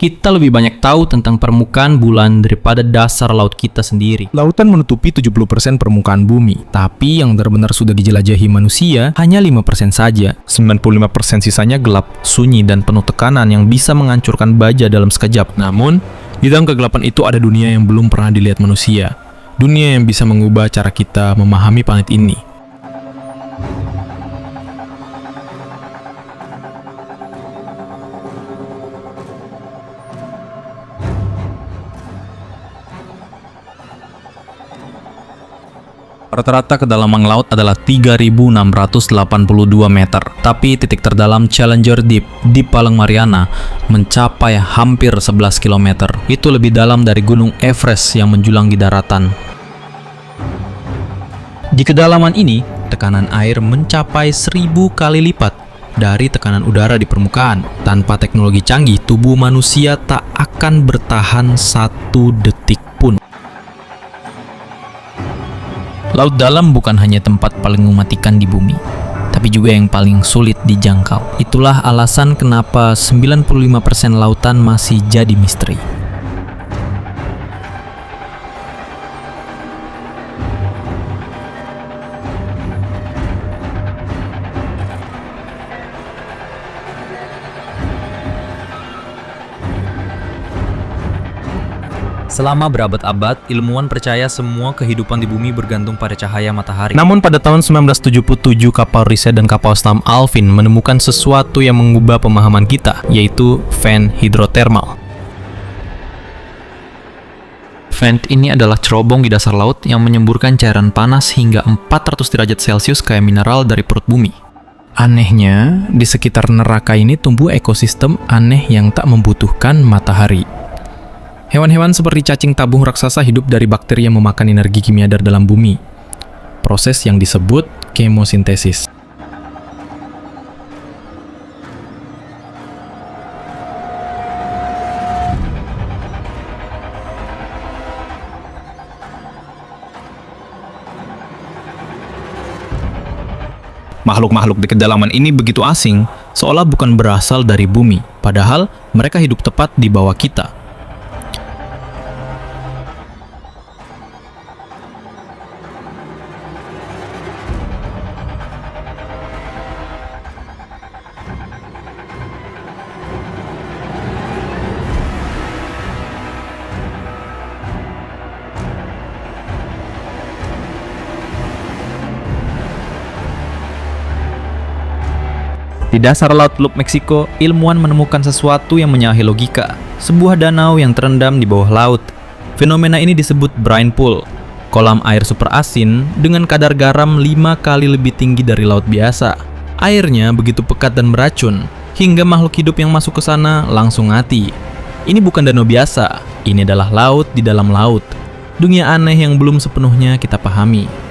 Kita lebih banyak tahu tentang permukaan bulan daripada dasar laut kita sendiri. Lautan menutupi 70% permukaan bumi, tapi yang benar-benar sudah dijelajahi manusia hanya 5% saja. 95% sisanya gelap, sunyi, dan penuh tekanan yang bisa menghancurkan baja dalam sekejap. Namun, di dalam kegelapan itu ada dunia yang belum pernah dilihat manusia. Dunia yang bisa mengubah cara kita memahami planet ini. Rata-rata kedalaman laut adalah 3.682 meter, tapi titik terdalam Challenger Deep di Palang Mariana mencapai hampir 11 km. Itu lebih dalam dari Gunung Everest yang menjulang di daratan. Di kedalaman ini, tekanan air mencapai 1000 kali lipat dari tekanan udara di permukaan. Tanpa teknologi canggih, tubuh manusia tak akan bertahan 1 detik pun. Laut dalam bukan hanya tempat paling mematikan di bumi, tapi juga yang paling sulit dijangkau. Itulah alasan kenapa 95% lautan masih jadi misteri. Selama berabad-abad, ilmuwan percaya semua kehidupan di bumi bergantung pada cahaya matahari. Namun pada tahun 1977, kapal riset dan kapal selam Alvin menemukan sesuatu yang mengubah pemahaman kita, yaitu vent hidrotermal. Vent ini adalah cerobong di dasar laut yang menyemburkan cairan panas hingga 400 derajat Celcius kayak mineral dari perut bumi. Anehnya, di sekitar neraka ini tumbuh ekosistem aneh yang tak membutuhkan matahari. Hewan-hewan seperti cacing tabung raksasa hidup dari bakteri yang memakan energi kimia dari dalam bumi. Proses yang disebut kemosintesis. Makhluk-makhluk di kedalaman ini begitu asing, seolah bukan berasal dari bumi, padahal mereka hidup tepat di bawah kita. Di dasar laut Teluk Meksiko, ilmuwan menemukan sesuatu yang menyalahi logika. Sebuah danau yang terendam di bawah laut. Fenomena ini disebut brine pool, kolam air super asin dengan kadar garam 5 kali lebih tinggi dari laut biasa. Airnya begitu pekat dan beracun, hingga makhluk hidup yang masuk ke sana langsung mati. Ini bukan danau biasa, ini adalah laut di dalam laut. Dunia aneh yang belum sepenuhnya kita pahami.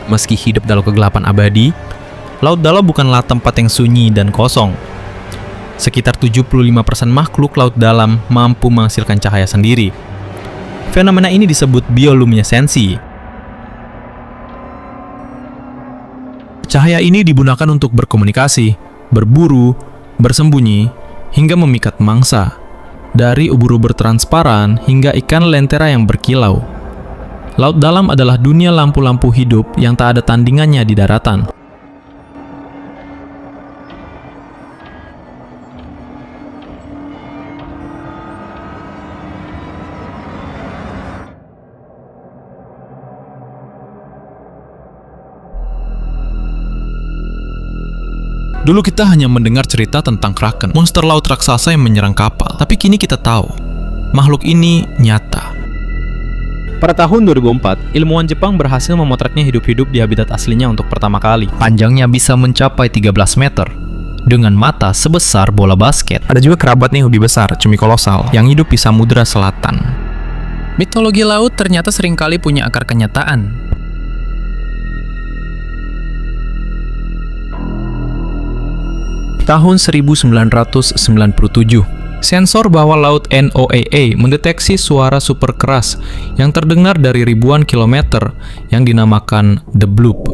Meski hidup dalam kegelapan abadi, laut dalam bukanlah tempat yang sunyi dan kosong. Sekitar 75% makhluk laut dalam mampu menghasilkan cahaya sendiri. Fenomena ini disebut bioluminesensi. Cahaya ini digunakan untuk berkomunikasi, berburu, bersembunyi, hingga memikat mangsa. Dari ubur-ubur transparan hingga ikan lentera yang berkilau. Laut dalam adalah dunia lampu-lampu hidup yang tak ada tandingannya di daratan. Dulu kita hanya mendengar cerita tentang kraken, monster laut raksasa yang menyerang kapal. Tapi kini kita tahu, makhluk ini nyata. Pada tahun 2004, ilmuwan Jepang berhasil memotretnya hidup-hidup di habitat aslinya untuk pertama kali. Panjangnya bisa mencapai 13 meter, dengan mata sebesar bola basket. Ada juga kerabatnya yang lebih besar, cumi kolosal, yang hidup di Samudra Selatan. Mitologi laut ternyata seringkali punya akar kenyataan. Tahun 1997, Sensor bawah laut NOAA mendeteksi suara super keras yang terdengar dari ribuan kilometer yang dinamakan The Bloop.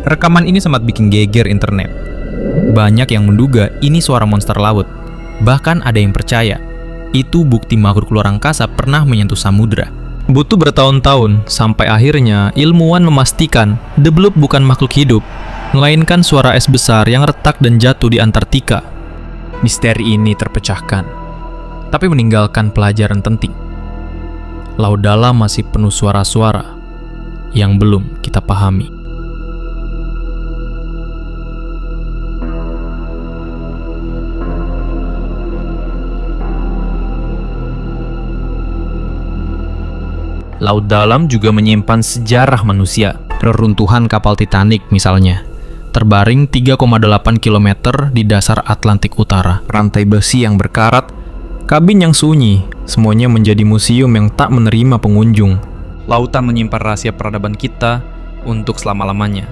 Rekaman ini sempat bikin geger internet. Banyak yang menduga ini suara monster laut. Bahkan ada yang percaya itu bukti makhluk luar angkasa pernah menyentuh samudra. Butuh bertahun-tahun sampai akhirnya ilmuwan memastikan The Bloop bukan makhluk hidup, melainkan suara es besar yang retak dan jatuh di Antartika. Misteri ini terpecahkan, tapi meninggalkan pelajaran penting. Laut dalam masih penuh suara-suara yang belum kita pahami. Laut dalam juga menyimpan sejarah manusia. Reruntuhan kapal Titanic misalnya, terbaring 3,8 km di dasar Atlantik Utara. Rantai besi yang berkarat, kabin yang sunyi, semuanya menjadi museum yang tak menerima pengunjung. Lautan menyimpan rahasia peradaban kita untuk selama-lamanya.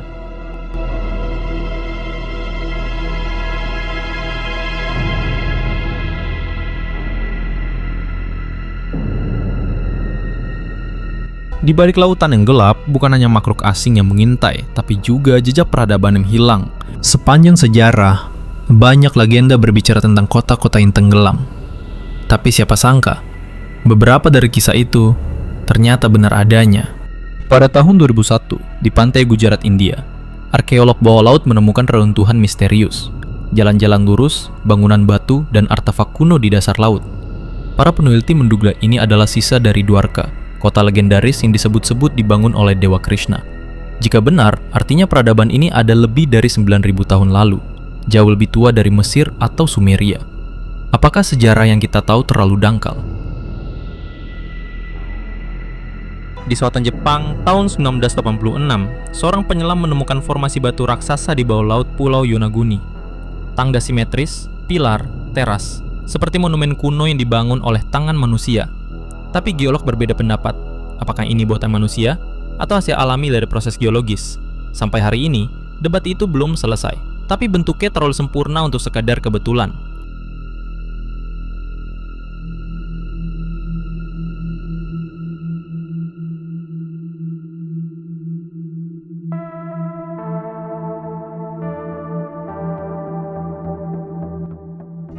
Di balik lautan yang gelap, bukan hanya makhluk asing yang mengintai, tapi juga jejak peradaban yang hilang. Sepanjang sejarah, banyak legenda berbicara tentang kota-kota yang tenggelam. Tapi siapa sangka, beberapa dari kisah itu ternyata benar adanya. Pada tahun 2001, di pantai Gujarat, India, arkeolog bawah laut menemukan reruntuhan misterius. Jalan-jalan lurus, bangunan batu, dan artefak kuno di dasar laut. Para peneliti menduga ini adalah sisa dari Dwarka, kota legendaris yang disebut-sebut dibangun oleh Dewa Krishna. Jika benar, artinya peradaban ini ada lebih dari 9.000 tahun lalu, jauh lebih tua dari Mesir atau Sumeria. Apakah sejarah yang kita tahu terlalu dangkal? Di selatan Jepang, tahun 1986, seorang penyelam menemukan formasi batu raksasa di bawah laut Pulau Yonaguni. Tangga simetris, pilar, teras, seperti monumen kuno yang dibangun oleh tangan manusia. Tapi geolog berbeda pendapat, apakah ini buatan manusia atau hasil alami dari proses geologis. Sampai hari ini, debat itu belum selesai, tapi bentuknya terlalu sempurna untuk sekadar kebetulan.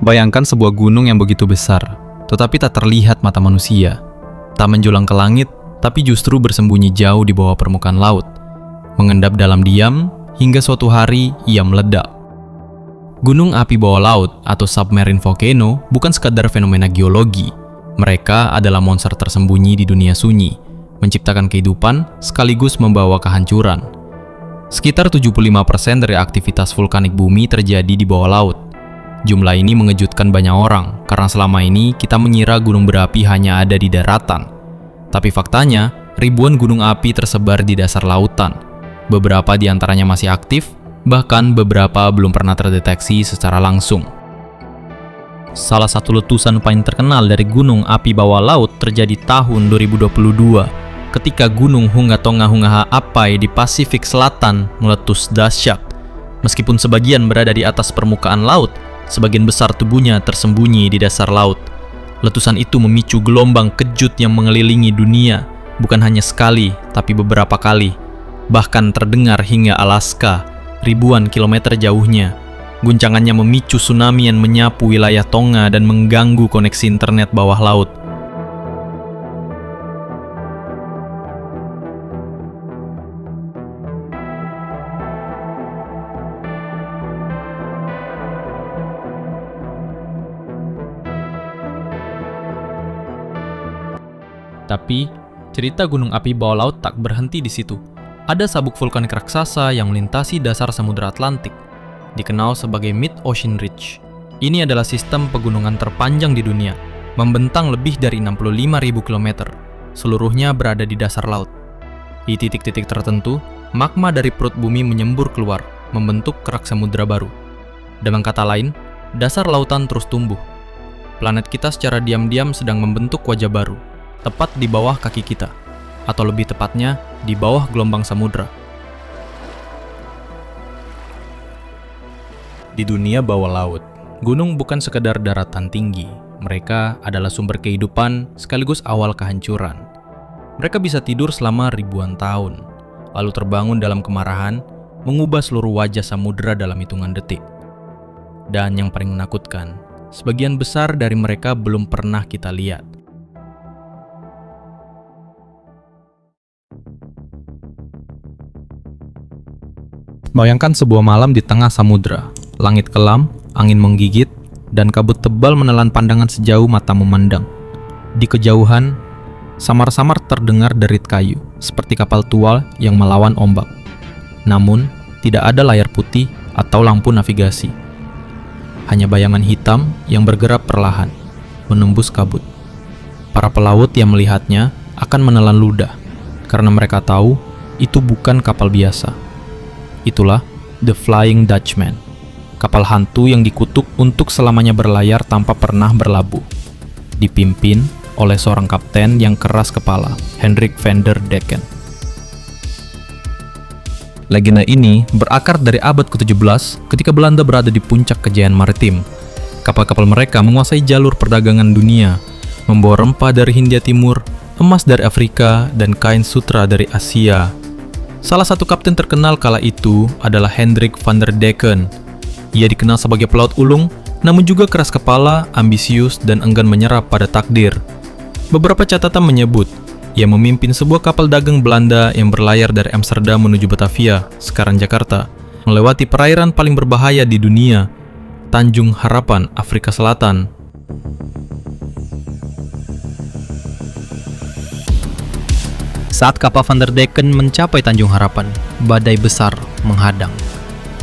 Bayangkan sebuah gunung yang begitu besar, tetapi tak terlihat mata manusia. Tak menjulang ke langit, tapi justru bersembunyi jauh di bawah permukaan laut. Mengendap dalam diam, hingga suatu hari ia meledak. Gunung api bawah laut atau submarine volcano bukan sekadar fenomena geologi. Mereka adalah monster tersembunyi di dunia sunyi, menciptakan kehidupan sekaligus membawa kehancuran. Sekitar 75% dari aktivitas vulkanik bumi terjadi di bawah laut. Jumlah ini mengejutkan banyak orang, karena selama ini kita mengira gunung berapi hanya ada di daratan. Tapi faktanya, ribuan gunung api tersebar di dasar lautan. Beberapa di antaranya masih aktif, bahkan beberapa belum pernah terdeteksi secara langsung. Salah satu letusan paling terkenal dari gunung api bawah laut terjadi tahun 2022, ketika gunung Hunga-Tonga-Hungaha Apai di Pasifik Selatan meletus dahsyat. Meskipun sebagian berada di atas permukaan laut, sebagian besar tubuhnya tersembunyi di dasar laut. Letusan itu memicu gelombang kejut yang mengelilingi dunia, bukan hanya sekali, tapi beberapa kali. Bahkan terdengar hingga Alaska, ribuan kilometer jauhnya. Guncangannya memicu tsunami yang menyapu wilayah Tonga dan mengganggu koneksi internet bawah laut. Tapi, cerita gunung api bawah laut tak berhenti di situ. Ada sabuk vulkanik raksasa yang melintasi dasar Samudra Atlantik, dikenal sebagai Mid-Ocean Ridge. Ini adalah sistem pegunungan terpanjang di dunia, membentang lebih dari 65.000 km. Seluruhnya berada di dasar laut. Di titik-titik tertentu, magma dari perut bumi menyembur keluar, membentuk kerak samudra baru. Dengan kata lain, dasar lautan terus tumbuh. Planet kita secara diam-diam sedang membentuk wajah baru, tepat di bawah kaki kita. atau lebih tepatnya di bawah gelombang samudra. Di dunia bawah laut, gunung bukan sekedar daratan tinggi. Mereka adalah sumber kehidupan sekaligus awal kehancuran. Mereka bisa tidur selama ribuan tahun, lalu terbangun dalam kemarahan, mengubah seluruh wajah samudera dalam hitungan detik. Dan yang paling menakutkan, sebagian besar dari mereka belum pernah kita lihat. Bayangkan sebuah malam di tengah samudera. Langit kelam, angin menggigit, dan kabut tebal menelan pandangan sejauh mata memandang. Di kejauhan, samar-samar terdengar derit kayu, seperti kapal tual yang melawan ombak. Namun, tidak ada layar putih atau lampu navigasi. Hanya bayangan hitam yang bergerak perlahan, menembus kabut. Para pelaut yang melihatnya akan menelan ludah, karena mereka tahu itu bukan kapal biasa. Itulah The Flying Dutchman, kapal hantu yang dikutuk untuk selamanya berlayar tanpa pernah berlabuh. Dipimpin oleh seorang kapten yang keras kepala, Hendrik van der Decken. Legenda ini berakar dari abad ke-17 ketika Belanda berada di puncak kejayaan maritim. Kapal-kapal mereka menguasai jalur perdagangan dunia, membawa rempah dari Hindia Timur, emas dari Afrika, dan kain sutra dari Asia. Salah satu kapten terkenal kala itu adalah Hendrik van der Decken. Ia dikenal sebagai pelaut ulung, namun juga keras kepala, ambisius, dan enggan menyerah pada takdir. Beberapa catatan menyebut, ia memimpin sebuah kapal dagang Belanda yang berlayar dari Amsterdam menuju Batavia, sekarang Jakarta, melewati perairan paling berbahaya di dunia, Tanjung Harapan, Afrika Selatan. Saat kapal Van der Decken mencapai Tanjung Harapan, badai besar menghadang.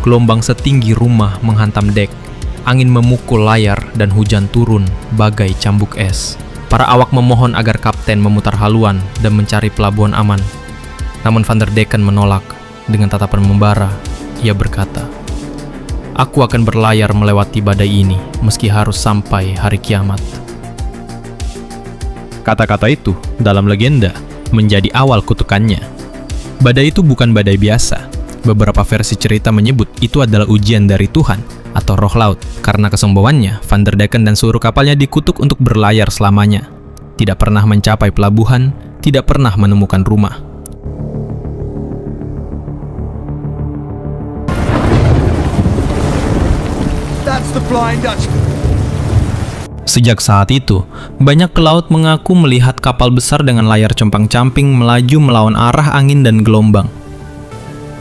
Gelombang setinggi rumah menghantam dek, angin memukul layar, dan hujan turun bagai cambuk es. Para awak memohon agar kapten memutar haluan dan mencari pelabuhan aman. Namun Van der Decken menolak. Dengan tatapan membara, ia berkata, "Aku akan berlayar melewati badai ini, meski harus sampai hari kiamat." Kata-kata itu, dalam legenda, menjadi awal kutukannya. Badai itu bukan badai biasa. Beberapa versi cerita menyebut itu adalah ujian dari Tuhan atau roh laut. Karena kesombongannya, Van der Decken dan seluruh kapalnya dikutuk untuk berlayar selamanya. Tidak pernah mencapai pelabuhan, tidak pernah menemukan rumah. That's the Flying Dutchman. Sejak saat itu, banyak pelaut mengaku melihat kapal besar dengan layar compang-camping melaju melawan arah angin dan gelombang.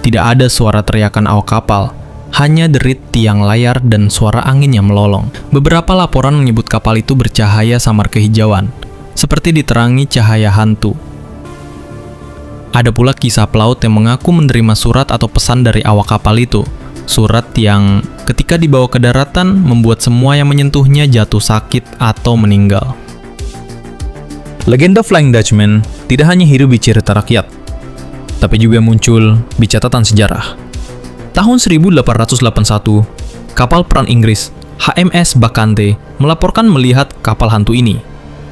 Tidak ada suara teriakan awak kapal, hanya derit tiang layar dan suara angin yang melolong. Beberapa laporan menyebut kapal itu bercahaya samar kehijauan, seperti diterangi cahaya hantu. Ada pula kisah pelaut yang mengaku menerima surat atau pesan dari awak kapal itu. Surat yang ketika dibawa ke daratan membuat semua yang menyentuhnya jatuh sakit atau meninggal. Legenda Flying Dutchman tidak hanya hidup di cerita rakyat, tapi juga muncul di catatan sejarah. Tahun 1881, kapal perang Inggris HMS Bacchante melaporkan melihat kapal hantu ini.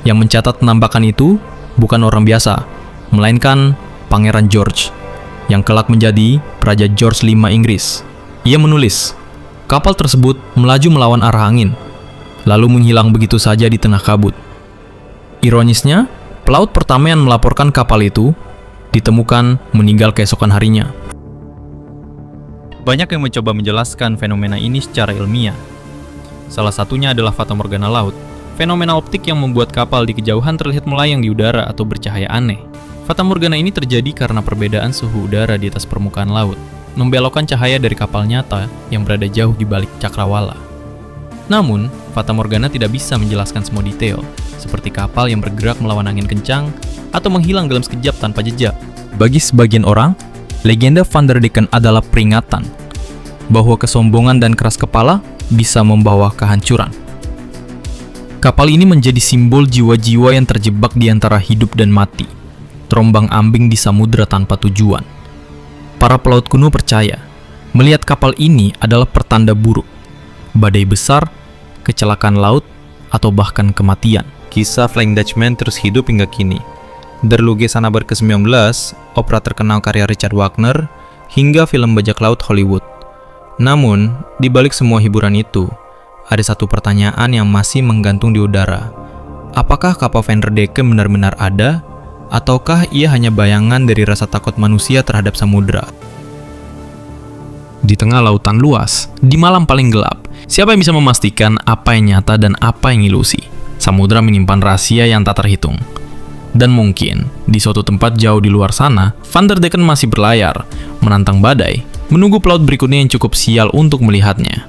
Yang mencatat penampakan itu bukan orang biasa, melainkan Pangeran George, yang kelak menjadi Raja George V Inggris. Ia menulis, kapal tersebut melaju melawan arah angin, lalu menghilang begitu saja di tengah kabut. Ironisnya, pelaut pertama yang melaporkan kapal itu ditemukan meninggal keesokan harinya. Banyak yang mencoba menjelaskan fenomena ini secara ilmiah. Salah satunya adalah fatamorgana laut, fenomena optik yang membuat kapal di kejauhan terlihat melayang di udara atau bercahaya aneh. Fatamorgana ini terjadi karena perbedaan suhu udara di atas permukaan laut, membelokkan cahaya dari kapal nyata yang berada jauh di balik cakrawala. Namun, fatamorgana tidak bisa menjelaskan semua detail, seperti kapal yang bergerak melawan angin kencang atau menghilang dalam sekejap tanpa jejak. Bagi sebagian orang, legenda Van der Decken adalah peringatan bahwa kesombongan dan keras kepala bisa membawa kehancuran. Kapal ini menjadi simbol jiwa-jiwa yang terjebak di antara hidup dan mati, terombang-ambing di samudera tanpa tujuan. Para pelaut kuno percaya, melihat kapal ini adalah pertanda buruk, badai besar, kecelakaan laut, atau bahkan kematian. Kisah Flying Dutchman terus hidup hingga kini. Der Luge Sanabar ke-19, opera terkenal karya Richard Wagner, hingga film bajak laut Hollywood. Namun, di balik semua hiburan itu, ada satu pertanyaan yang masih menggantung di udara. Apakah kapal Vanderdecken benar-benar ada, ataukah ia hanya bayangan dari rasa takut manusia terhadap samudra? Di tengah lautan luas, di malam paling gelap, siapa yang bisa memastikan apa yang nyata dan apa yang ilusi? Samudra menyimpan rahasia yang tak terhitung. Dan mungkin, di suatu tempat jauh di luar sana, Vanderdecken masih berlayar, menantang badai, menunggu pelaut berikutnya yang cukup sial untuk melihatnya.